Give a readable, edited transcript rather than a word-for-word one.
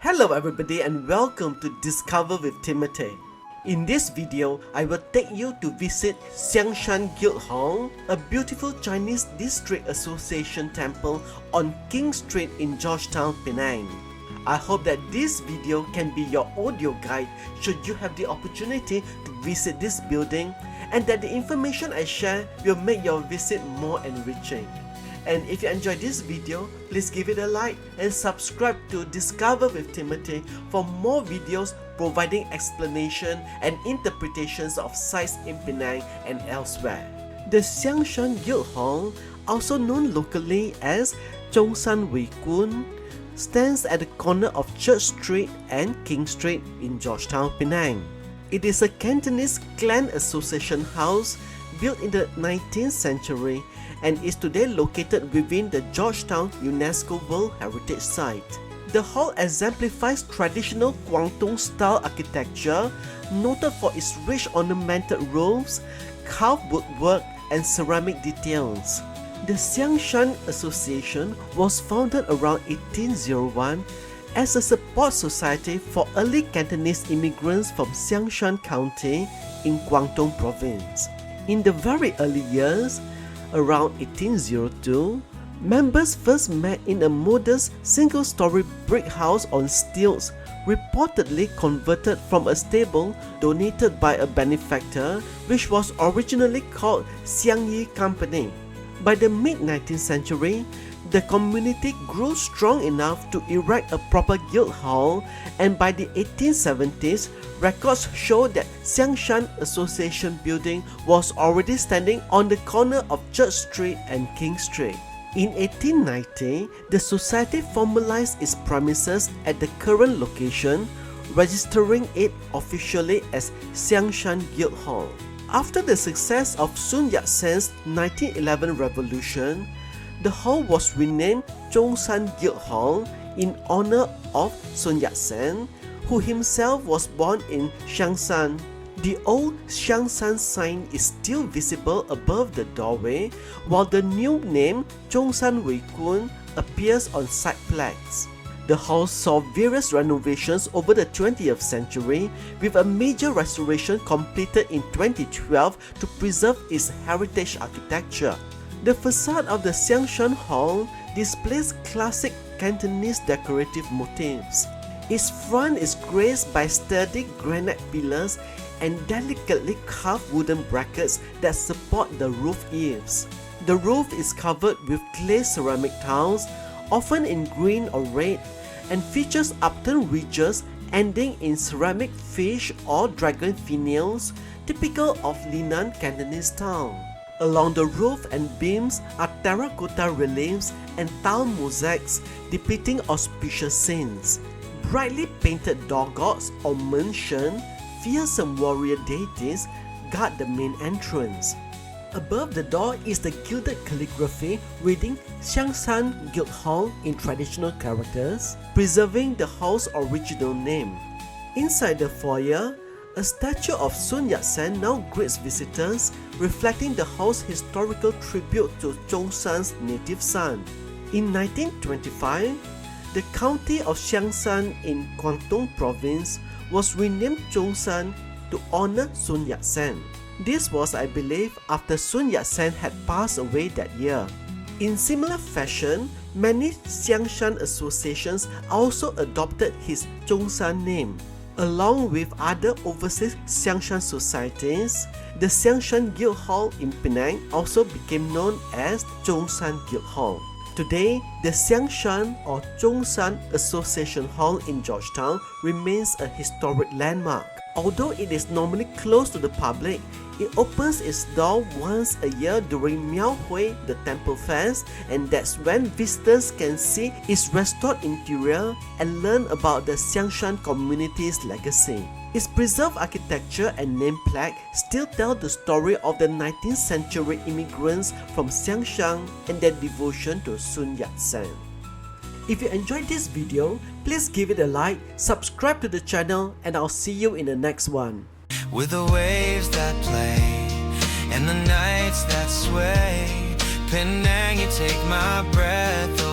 Hello everybody and welcome to Discover with Timothy. In this video, I will take you to visit Xiangshan Guild Hall, a beautiful Chinese district association temple on King Street in Georgetown, Penang. I hope that this video can be your audio guide should you have the opportunity to visit this building, and that the information I share will make your visit more enriching. And if you enjoyed this video, please give it a like and subscribe to Discover with Timothy for more videos providing explanation and interpretations of sites in Penang and elsewhere. The Xiangshan Guild Hall, also known locally as Chong San Wooi Koon, stands at the corner of Church Street and King Street in Georgetown, Penang. It is a Cantonese clan association house built in the 19th century and is today located within the Georgetown UNESCO World Heritage Site. The hall exemplifies traditional Guangdong style architecture, noted for its rich ornamented roofs, carved woodwork, and ceramic details. The Xiangshan Association was founded around 1801 as a support society for early Cantonese immigrants from Xiangshan County in Guangdong Province. In the very early years, around 1802, members first met in a modest single-story brick house on stilts, reportedly converted from a stable donated by a benefactor which was originally called Xiang Yi Company. By the mid-19th century, the community grew strong enough to erect a proper guild hall, and by the 1870s, records show that Xiangshan Association building was already standing on the corner of Church Street and King Street. In 1890, the society formalized its premises at the current location, registering it officially as Xiangshan Guild Hall. After the success of Sun Yat-sen's 1911 revolution, the hall was renamed Zhongshan Guild Hall in honor of Sun Yat-sen, who himself was born in Xiangshan. The old Xiangshan sign is still visible above the doorway, while the new name Chong-san Wooi Koon appears on side plaques. The hall saw various renovations over the 20th century, with a major restoration completed in 2012 to preserve its heritage architecture. The facade of the Xiangshan Hall displays classic Cantonese decorative motifs. Its front is graced by sturdy granite pillars and delicately carved wooden brackets that support the roof eaves. The roof is covered with clay ceramic tiles, often in green or red, and features upturned ridges ending in ceramic fish or dragon finials, typical of Linan Cantonese style. Along the roof and beams are terracotta reliefs and tile mosaics depicting auspicious scenes. Brightly painted door gods or menshen, fearsome warrior deities, guard the main entrance. Above the door is the gilded calligraphy reading Xiangshan Guild Hall in traditional characters, preserving the hall's original name. Inside the foyer, a statue of Sun Yat-sen now greets visitors, reflecting the hall's historical tribute to Zhongshan's native son. In 1925, the county of Xiangshan in Guangdong Province was renamed Zhongshan to honor Sun Yat-sen. This was, I believe, after Sun Yat-sen had passed away that year. In similar fashion, many Xiangshan associations also adopted his Zhongshan name. Along with other overseas Xiangshan societies, the Xiangshan Guild Hall in Penang also became known as Zhongshan Guild Hall. Today, the Xiangshan or Zhongshan Association Hall in Georgetown remains a historic landmark. Although it is normally closed to the public, it opens its door once a year during Miao Hui, the Temple Fest, and that's when visitors can see its restored interior and learn about the Xiangshan community's legacy. Its preserved architecture and name plaque still tell the story of the 19th century immigrants from Xiangshan and their devotion to Sun Yat-sen. If you enjoyed this video, please give it a like, subscribe to the channel, and I'll see you in the next one. With the waves that play and the nights that sway, Penang, you take my breath away.